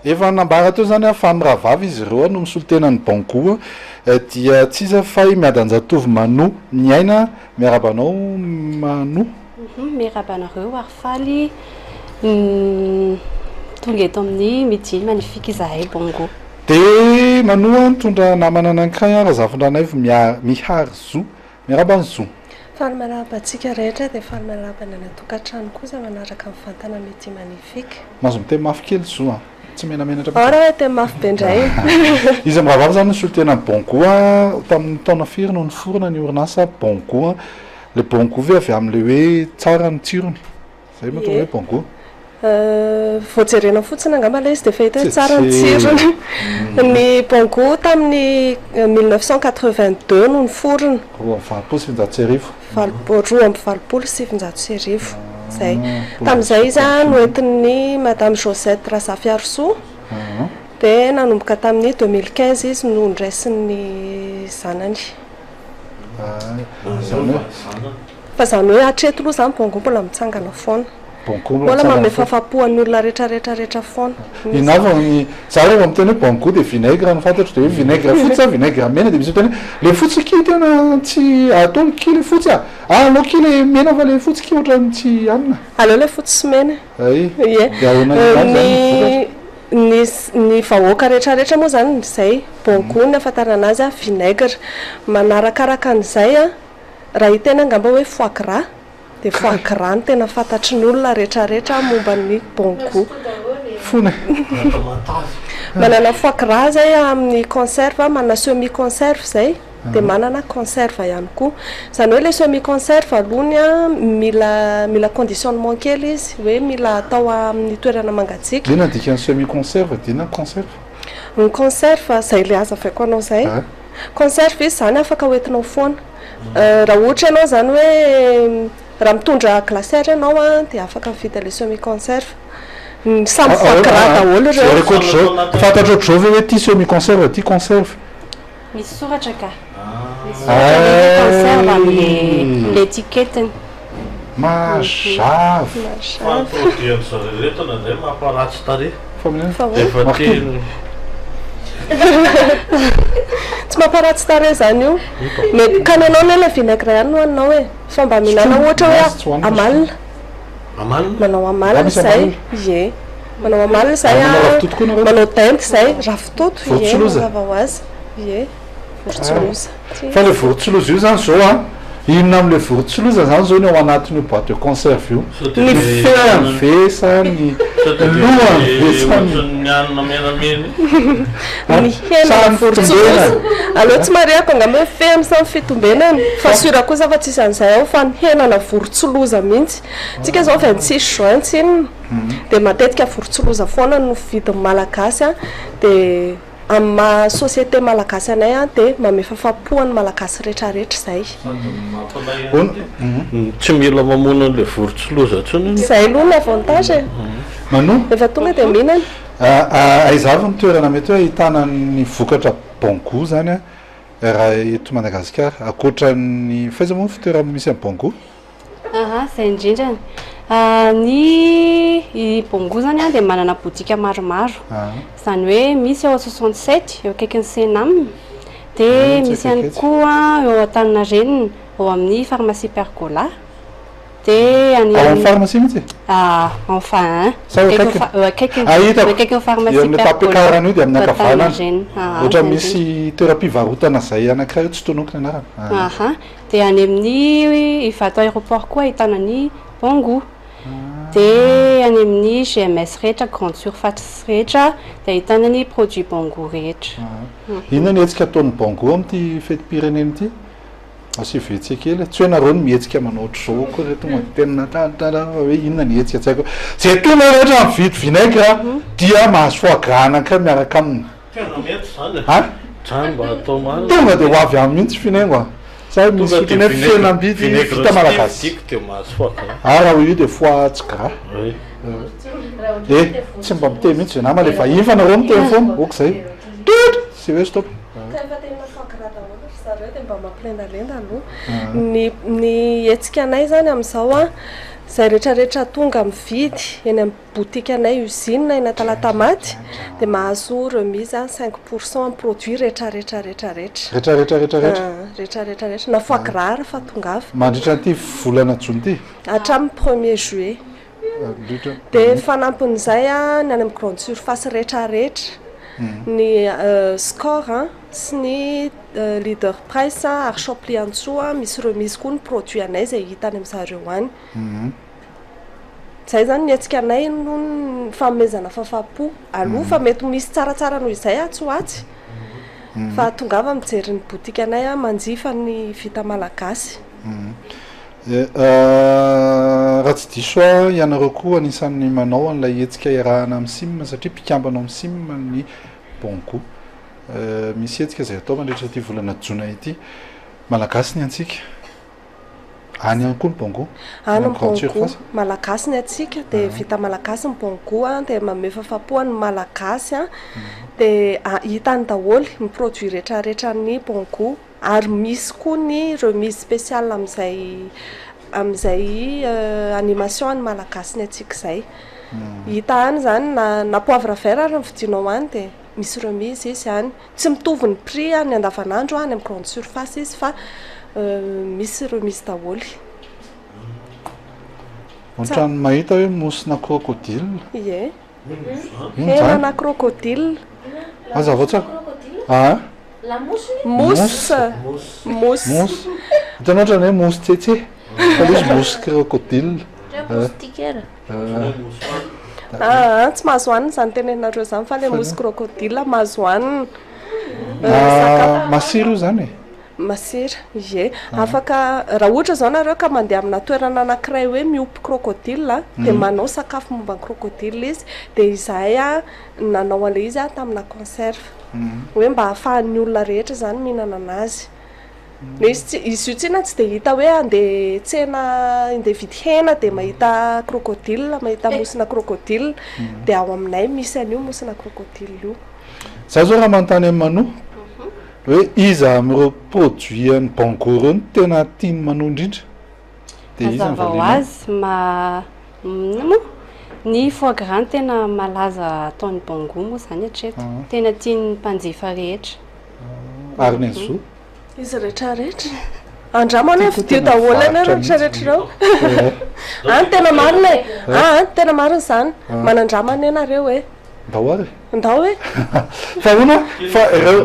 efa nambara teo zany fa am'rahavavy izy ireo no misolo-tenany bango dia tsisa fa miadanjatovy mano ny aina miarabanao mano miarabanareo ary faly tonga eto amin'ny midiny magnifique izahay bango de manoa nitondra namana anankay raha zafindranay mihary zo miarabany zo faly malabatsika rehetra dia faly malabana tokantrano kosa manaraka amin'ny fantana midi magnifique mazo miteny mafy kely zo a tsy menamenatra raha tena mafy be indray izy am'rahavavy zany nisolo-tena bongo tamin'ny taona firy no niforona ny orinasa bongo le bongo ve avy am'le hoe tsara ny tsirony zay matonga hoe bongo voajerena fotsiny angamba le izy dia fahita hoe tsara ny tsirony ny bongo tamin'ny 1982 no niforona roa amby valopolo sy sivinjato sy arivo zay tamin'izay izy noentin'ny madame Josette Razafy Arsoa dia nanomboka tamin'ny 2015 izy no ndraisin'ny zanany fa zany hoe hatreto aloha zany bongo mbola mitsangana foana mbola manome fahafapoan'ny olona rehetrarehetrarehetra foana inavany za rehefa miteny hoe bongo dia vinaigre no fantatro dia hoe vinaigre fotsy vinaigre mena dia misy teny le fotsy ki tena tsy atao ki le fotsy aleo ki le mena fa le fotsy ki ohatrany tsy anina aleo le fotsy sy mena ny vahoaka rehetrarehetra moa zany zay bongo ny afantarana azy vinaigre manarakaraka an'izay raha hitena angamba hoe foie gras dia foie gras ny tena fantatry ny olona rehetrarehetra momba ny bongo fona manana foie gras zay amin'ny conserve manana semi conserve zay dia manana conserve ihany koa zany hoe le semi conserve alohany mila conditionnement kely izy hoe mila atao amin'ny toerana mangatsiaka dina dikany semi conserve dina conserve ny conserve zay le aza avaiko anao zay conserve izy zany afaka hoentinao foana raha ohatra ianao zany hoe raha mitondra glacière ianao dia afaka mividy le semi conserve samy foie gras daholo ireo fantatra ohatr'izao ve hoe ty semi conserve ty conserve misy soratra ka conserve amin'ny l'étiquette mazava produit-n'izareretona zay mamparatsy tarehy tsy mamparatsy tarehy zany io mety kananao le vinaigre ihany no haninao hoe fa mba mihinana ohatra hoe amalina manao amalina zay ye manao amalina zay manao dente zay ravitoto ye mazava ho azy ye vorotsiloza fa le vorotsiloza io zany zao inona am'le vorotsiloza zany zao ny ao anatin'io boîte de conserve io ny feny vesa ny lohany vesany anina menameny ny hena vorotsiloza aloha tsy mariako angamba hoe feno samy fitombenany fa sura kosa fa tsisy an'izay ao fa ny henana vorotsiloza mihitsy tsika zao 26 juin tsinona dia matetika vorotsiloza foana no vidin'ny malagasy dia amin'ny société malagasy anay dia mamefafapoany malagasy rehetrarehetra zay tsy mila mamono le vorotsiloza tsony zay aloha ny avantage mano efa tonga dia mihinana aizava ny toerana mety hoe ahitana ny vokatra bongo zany raha eto Madagasikara akoatra ny faiza moa fitoerana misy amin'ny bongo zay indrindrany ny bongo zany dia manana boutique maromaro zany hoe misy eo 67 eo akaiky ny Senam dia misy ihany koa eo Antaninarenina eo amin'ny pharmacie Pergola dia any pharmacie mihitsy enfin akaiky ny pharmacie Pergola io dia amin'ny ankavanana ohatra misy toeram-pivarotana zay anankiray io tsy tonoko ny anarana dia any amin'ny Ivato aéroport koa ahitana ny bongo dia any amin'ny GMS rehetra grande surface rehetra dia ahitana ny produit bongo rehetra inona ny hetsika ataon'ny bongo amin'ity fetim-pirenena ity asy vetsika kely tsy hoe nareo ny mihetsika manao ohatr'izao koa reto tenina hoe inona ny hetsika tsy haiko zay tona rehetra mividy vinaigre dia mahazo foie gras anankiray miaraka aminy tonga dia ho avy amin'ny mihitsy finaingo sa misy otany fenambidy vita malagasy raha io dia foie tsy gras tsy mba miteny mihitsy nama le vahiny fa nareo miteny foana ok zay sy hoe stop dia mba mampilendalenda aloha ny hetsika anay zany amin'izao zay rehetrarehetra tonga mividy eny amin'ny botika anay usine eny Talatamaty dia mahazo remise 5% amin'ny produit rehetrarehetra na foie gras fa tonga avy mandritra ty volana jona ty hatramin'ny 1er juillet dia fanampin'izay ny any amin'ny grande surface rehetrarehetra ny score sy ny leader price ary shopli antsoa misy remise koa ny produit anay zay hita any amin'zareo any zay zany niatsika anay no fanomezana fahafapo aloha fa mety misy tsaratsara noho izay atsoatsy fa tonga avy mijery ny botika anay manjifa ny vita malagasy raha tsy diso ianareo koa anisan'ny manao an'ilay hetsika iarahana amin'ny sim satria mpikambana amin'ny sim ny bongo misy hetsika zay atao mandritra ty volana jona ity malagasy ny antsika any ihany koa ny bongo any ny bongo malagasy ny atsika dia vita malagasy ny bongo dia manome fahafapo ny malagasy dia hitany daholo ny produit rehetrarehetra ny bongo ary misy koa ny remise spéciale amin'izay animation ny malagasy ny atsika izay hita any zany na poivre vert ary vidinao any dia misy remise izy any tsy mitovy ny prix any andavanandro any amin'ny grande surface izy fa misy remise daholo ohatrany mahita hoe mosina crocodile ie henana crocodile mazava tsara mousse hitanao ohatrany hoe mousse tsetse fa izy mousse crocodile tsy mahazo haniny zany tenenareo zany fa le mousse crocodile mahazo haniny masiro io zany masira ie afaka raha ohatra zao nareo ka mandeha amina toerana anankiray hoe miopy crocodile dia manao sakafo momba ny crocodile izy dia izay nanao an'le izy tamina conserve hoe mba hahafahan'ny olona rehetra zany mihinana anazy izy io tsina tsy dia hita hoe andeha tsena andeha vidy hena dia mahita crocodile mahita mosina crocodile dia ao aminay misy an'io mosina crocodile io za zao raha manontany amin'ny manoa hoe iza amin'ireo produit ny bongo reo ny tena tiany manoa indrindra dia izy mazava azy ny foie gras tena malaza ataon'ny bongo moa zany hatreto tena tiany mpanjifa rehetra ary ny anzo izy rehetrarehetra andramana hoe vidio daholo ana rehetrarehetra reo any tena marina tena marina zany manandramana ianareo hoe ndao ary ndao hoe fa ona fa ireo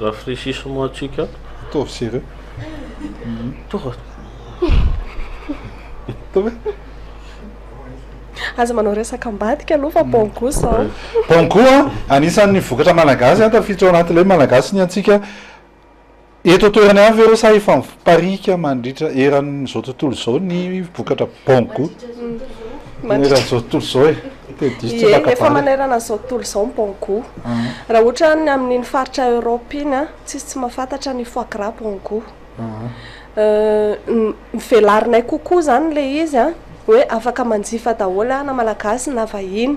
rafraîchissement atsika tovy sérieux tovy aza manao resaka ambadika aloha fa bongo zao bongo anisan'ny vokatra malagasy tafiditra ao anatin'ilay malagasy ny antsika eto toerana ihany vereo sa efa miparika mandritra eran'izao tontolo izao ny vokatra bongo eran'izao tontolo izao efa manerana zao tontolo izao ny bongo raha ohatra ny amin'iny faritra Europe iny tsisy tsy mahafantatra ny foie gras bongo mivelarinay kokoa zany le izy hoe afaka manjifa daholo na malagasy na vahiny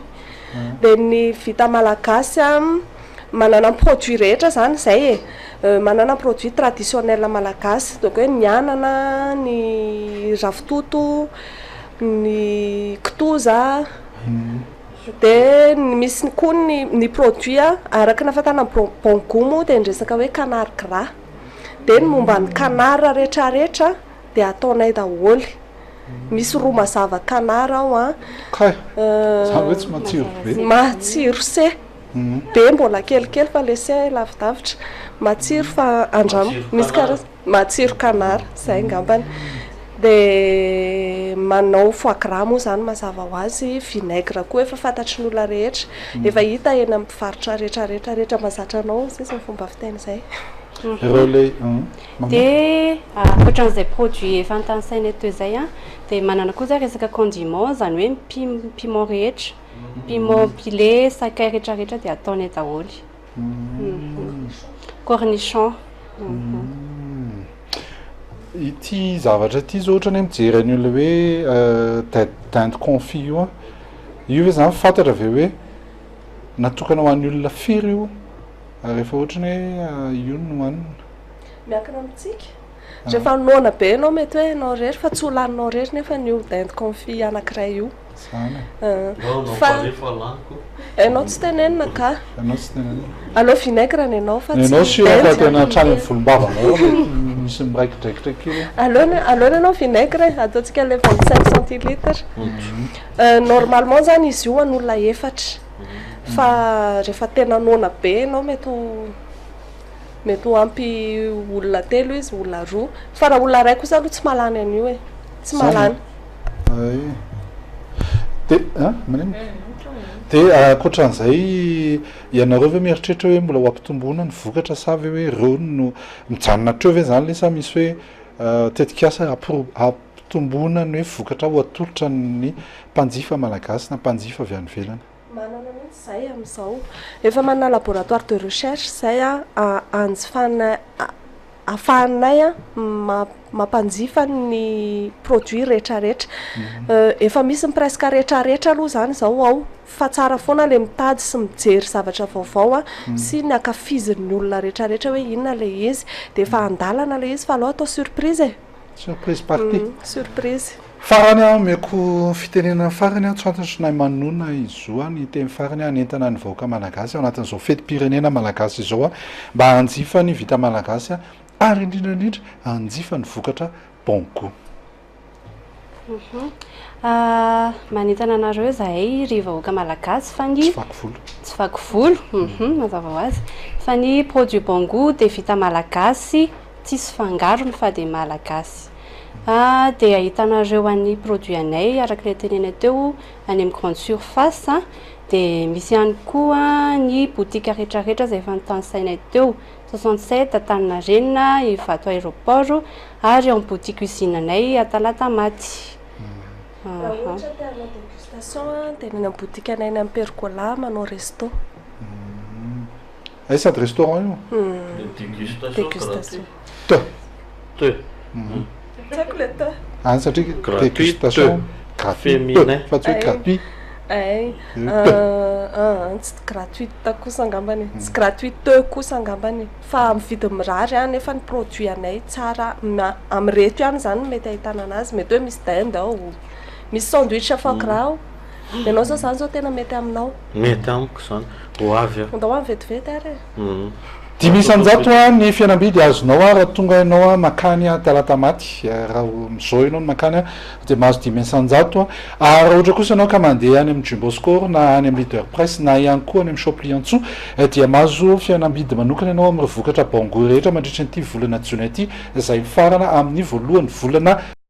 dia ny vita malagasy manana produit rehetra zany zay manana produit traditionnel malagasy donc hoe ny anana ny ravitoto ny kitoza dia misy koa ny produit araka ny afatana bongo moa dia ndresaka hoe canard gras dia ny momba ny canard rehetrarehetra dia ataonay daholo misy roa mazava canard ao hoe tsy matsiro be matsiro se be mbola kelikely fa le se lavidavitra matsiro fa andramo misy karazana matsiro canard zay ngambany dia manao foie gras moa zany mazava ho azy vinaigre koa efa fantatry ny olona rehetra efa hita eny amin'ny mpivarotra rehetrarehetra mazatra anao zay ny fomba fiteny zay dia ohatran'izay produit efa antansaina teo izay dia manana koa zay resaka condiment zany hoe piment rehetra piment pilé sakay rehetrarehetra dia ataony daholo cornichon ity zavatra ty zao ohatrany mijery any olona hoe dinde confit io io hoe zany fantatra avy hoe natokana ho an'ny olona firy io rehefa ohatrany hoe io no hoanina miankina amitsika rehefa nona be anao mety hoe anao rery fa tsy ho laninao rery nefa nio dinde confit anankiray io anao tsy tenenina ka aleo vinaigre ny anao fa anao sy tena trany volombavanao misy miraikidraikitra kely aleony anao vinaigre ataontsika le 25 centilitre normalement zany izy io an'olona efatra fa rehefa tena nona be anao mety ho ampy olona telo izy olona roa fa raha olona ray kosa aloha tsy malany an'io e tsy malany de akoatran'izay ianareo ve mieritreritra hoe mbola ho ampitomboana ny vokatra sa ve hoe reo no mijanona treo ve zany le sa misy hoe tetikasa ampitomboana ny hoe vokatra ho atolotra ny mpanjifa malagasy na mpanjifa avy any velany manana mihitsy zay amin'izao efa manana laboratoire de recherche zay anjifana ahafahanay mampanjifa ny produit rehetrarehetra efa misy ny presque rehetrarehetra aloha zany zao ao fa tsara foana le mitady sy mijery zavatra vaovao sy ny akafizin'ny olona rehetrarehetra hoe inona le izy de efa andalana le izy fa aloha atao surprise surprise party surprise farany ameko fitenenana farany tsy fantatry nay manona izoa ny teny farany anentana ny vahoaka malagasy ao anatin'izao fety-pirenena malagasy izao mba hanjifa ny vita malagasy ary indrindrandrindra hanjifa ny vokatra bongo manentana anareo zahay ry vahoaka malagasy fa ny tsy vaky volo mazava ho azy fa ny produit bongo de vita malagasy tsisy fangarony fa de malagasy de ahitanareo an'ny produit anay arak'ilay tenena teo any amin'ny grande surface de misy ihany koa ny boutique rehetrarehetra zay efa nitanysainay teo 67 Antaninarenina Ivato aéroport ary amin'ny boutique usine anay Talatamaty dégustation teneny amin'ny boutique anay amin'ny Percola manao resto sady restaurant io dégustation satria dégustation féminin fa tsy hoe gratuit tsy gratuite kosa angambany tsy gratuite kosa angambany fa mividy mirary any nefa ny produit anay tsara amin'ny reto ihany zany mety ahitana anazy mety hoe misy dinde ao misy sandwich foie gras ianao zao zany zao tena mety aminao mety amiko zany ho avy ndao any vetivety ary 500 ny fianambidy azonao raha tonga ianao makany Talatamaty raha mizao ianao ny makany de mahazo 500 raha ohatra kosa ianao ka mandeha any amin'ny Jumboscor na any amin'ny Leader Press na ihany koa any amin'ny Shop Liantso dia mahazo fianambidy manokana ianao amin'ny vokatra bongo rehetra mandritra nyity volana jona ity izay farana amin'ny voalohany volana